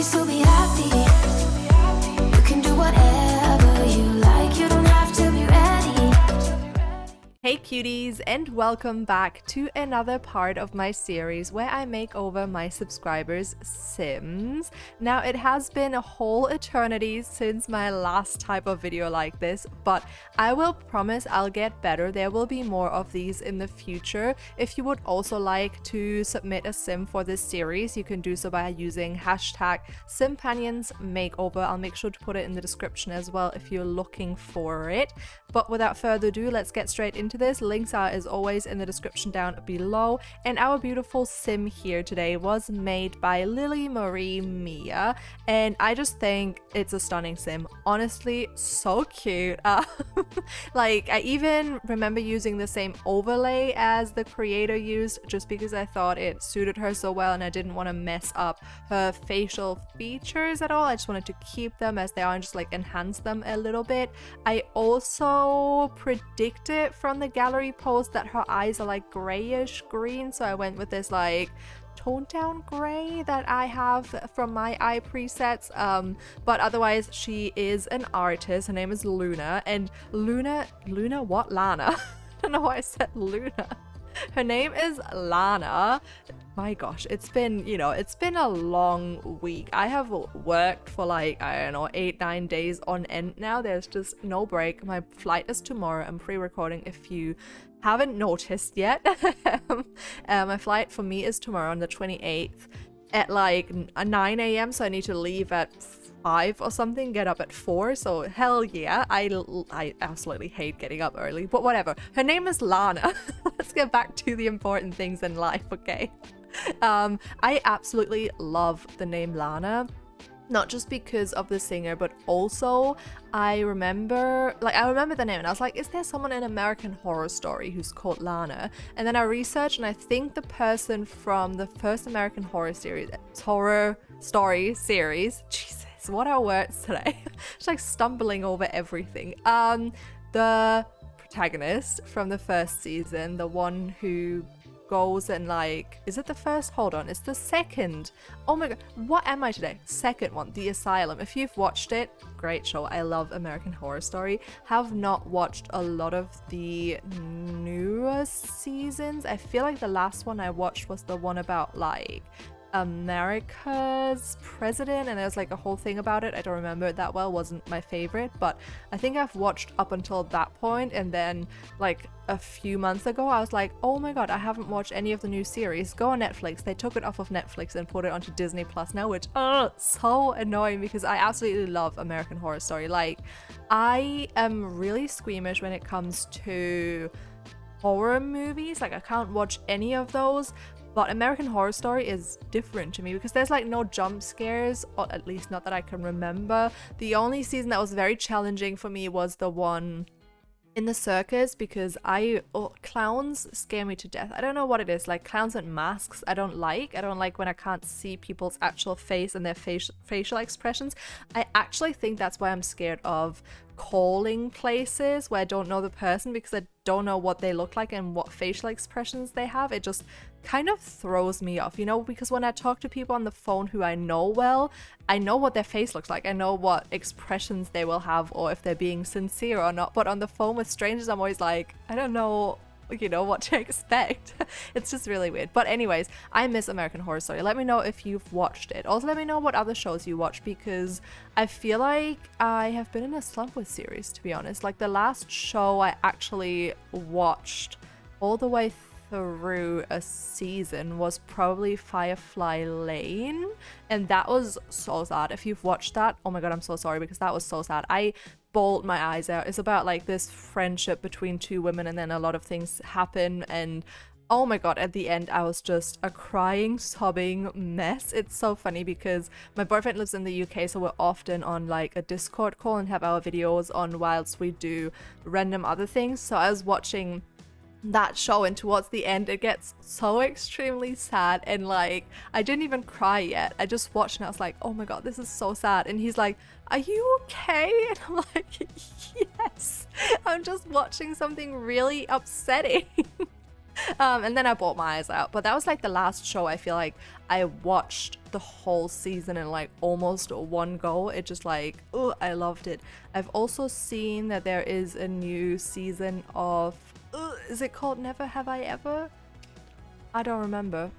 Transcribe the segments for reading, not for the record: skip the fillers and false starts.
still be happy. You can do whatever you like. You don't have to be ready. Hey cuties, and welcome back to another part of my series where I make over my subscribers' Sims. Now, it has been a whole eternity since my last type of video like this, but I will promise I'll get better. There will be more of these in the future. If you would also like to submit a sim for this series, you can do so by using hashtag SimPanions makeover. I'll make sure to put it in the description as well if you're looking for it. But without further ado, let's get straight into this. Links are as always in the description down below. And our beautiful sim here today was made by Lily Marie Mia, and I just think it's a stunning sim. Honestly, so cute. Like, I even remember using the same overlay as the creator used just because I thought it suited her so well and I didn't want to mess up her facial features at all. I just wanted to keep them as they are and just like enhance them a little bit. I also predicted from the gallery post that her eyes are like grayish green, so I went with this like toned down gray that I have from my eye presets. But otherwise she is an artist. Her name is Luna, and Luna what? Lana. I don't know why I said Luna. Her name is Lana. My gosh, it's been a long week. I have worked for like, I don't know, 8-9 days on end now. There's just no break. My flight is tomorrow. I'm pre-recording if you haven't noticed yet. My flight for me is tomorrow on the 28th at like 9 a.m. So I need to leave at 5 or something, get up at 4. So hell yeah, I absolutely hate getting up early, but whatever. Her name is Lana. Let's get back to the important things in life, okay? I absolutely love the name Lana. Not just because of the singer, but also I remember the name and I was like, is there someone in American Horror Story who's called Lana? And then I researched and I think the person from the first American Horror Story series, Jesus, what are words today? Just like stumbling over everything. The protagonist from the first season, the one who goes and like, is it the first? Hold on, it's the second. Oh my god, what am I today? Second one, The Asylum. If you've watched it, great show. I love American Horror Story. Have not watched a lot of the newer seasons. I feel like the last one I watched was the one about like America's president, and there's like a whole thing about it. I don't remember it that well, wasn't my favorite, but I think I've watched up until that point, and then like a few months ago I was like, oh my god, I haven't watched any of the new series. Go on Netflix. They took it off of Netflix and put it onto Disney Plus now, which so annoying because I absolutely love American Horror Story. Like, I am really squeamish when it comes to horror movies. Like, I can't watch any of those. But American Horror Story is different to me because there's like no jump scares, or at least not that I can remember. The only season that was very challenging for me was the one in the circus, because clowns scare me to death. I don't know what it is, like clowns and masks I don't like when I can't see people's actual face and their facial expressions. I actually think that's why I'm scared of calling places where I don't know the person, because I don't know what they look like and what facial expressions they have. It just kind of throws me off, because when I talk to people on the phone who I know well, I know what their face looks like. I know what expressions they will have or if they're being sincere or not. But on the phone with strangers, I'm always like, I don't know what to expect. It's just really weird. But anyways, I miss American Horror Story. Let me know if you've watched it. Also, let me know what other shows you watch, because I feel like I have been in a slump with series, to be honest. Like, the last show I actually watched all the way through a season was probably Firefly Lane, and that was so sad. If you've watched that, oh my god, I'm so sorry, because that was so sad. I bawled my eyes out. It's about like this friendship between two women, and then a lot of things happen, and oh my god, at the end I was just a crying, sobbing mess. It's so funny because my boyfriend lives in the UK, so we're often on like a Discord call and have our videos on whilst we do random other things. So I was watching that show, and towards the end it gets so extremely sad, and like I didn't even cry yet. I just watched and I was like, oh my god, this is so sad. And he's like, are you okay? And I'm like, yes, I'm just watching something really upsetting. And then I bought my eyes out. But that was like the last show I feel like I watched the whole season in like almost one go. It just like, oh, I loved it. I've also seen that there is a new season of, is it called Never Have I Ever? I don't remember.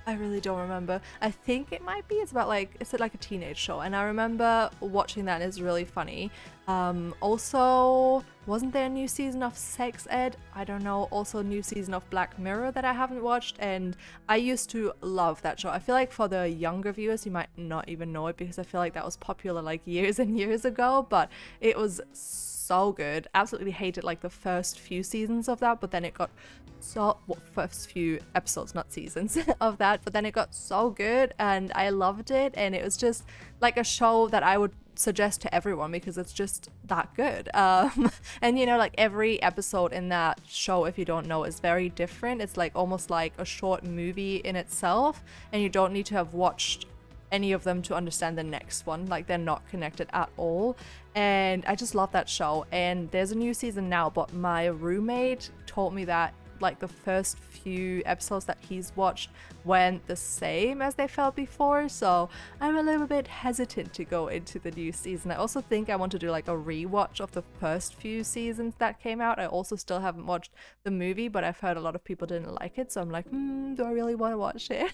I really don't remember. I think it might be. It's about like, it's like a teenage show, and I remember watching that, and it's really funny. Also, wasn't there a new season of Sex Ed? I don't know. Also a new season of Black Mirror that I haven't watched, and I used to love that show. I feel like for the younger viewers, you might not even know it because I feel like that was popular like years and years ago, but it was so good. Absolutely hated like the first few seasons of that, but then it got first few episodes, not seasons of that, but then it got so good and I loved it, and it was just like a show that I would suggest to everyone because it's just that good. And you know, like every episode in that show, if you don't know, is very different. It's like almost like a short movie in itself, and you don't need to have watched any of them to understand the next one. Like they're not connected at all, and I just love that show. And there's a new season now, but my roommate told me that like the first few episodes that he's watched went the same as they felt before, so I'm a little bit hesitant to go into the new season. I also think I want to do like a rewatch of the first few seasons that came out. I also still haven't watched the movie, but I've heard a lot of people didn't like it, so I'm like, do I really want to watch it?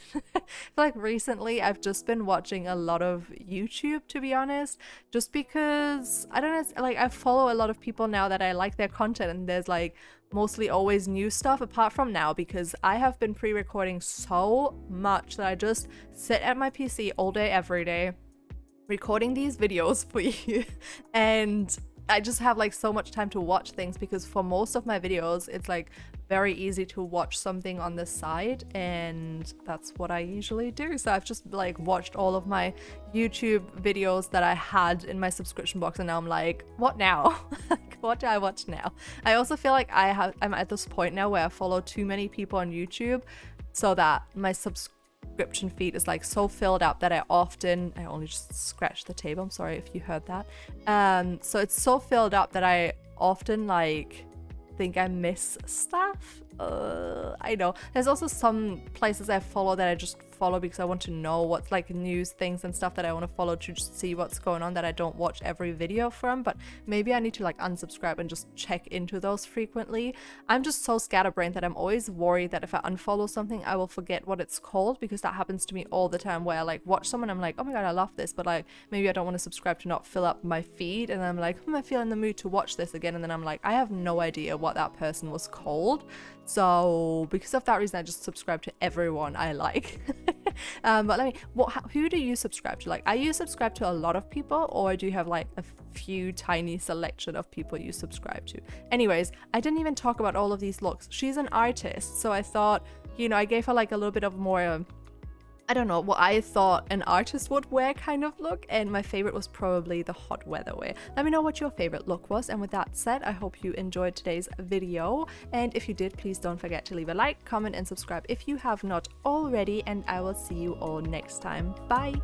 Like recently I've just been watching a lot of YouTube, to be honest, just because I don't know, like I follow a lot of people now that I like their content, and there's like mostly always new stuff apart from now, because I have been pre-recording so much that I just sit at my PC all day every day recording these videos for you, and I just have like so much time to watch things, because for most of my videos it's like very easy to watch something on the side, and that's what I usually do. So I've just like watched all of my YouTube videos that I had in my subscription box, and now I'm like, what now? What do I watch now? I also feel like I'm at this point now where I follow too many people on YouTube, so that my subscription feed is like so filled up that I only just scratched the table, I'm sorry if you heard that. So it's so filled up that I often like think I miss stuff. I know there's also some places I follow that I just follow because I want to know what's like news things and stuff that I want to follow to just see what's going on, that I don't watch every video from. But maybe I need to like unsubscribe and just check into those frequently. I'm just so scatterbrained that I'm always worried that if I unfollow something I will forget what it's called, because that happens to me all the time, where I like watch someone, I'm like, oh my god, I love this, but like maybe I don't want to subscribe to not fill up my feed, and I'm like, I feel in the mood to watch this again, and then I'm like, I have no idea what that person was called. So because of that reason I just subscribe to everyone I like. But who do you subscribe to? Like, are you subscribed to a lot of people, or do you have like a few tiny selection of people you subscribe to? Anyways, I didn't even talk about all of these looks. She's an artist, so I thought, you know, I gave her like a little bit of more I don't know, what I thought an artist would wear kind of look, and my favorite was probably the hot weather wear. Let me know what your favorite look was, and with that said, I hope you enjoyed today's video, and if you did, please don't forget to leave a like, comment, and subscribe if you have not already, and I will see you all next time. Bye!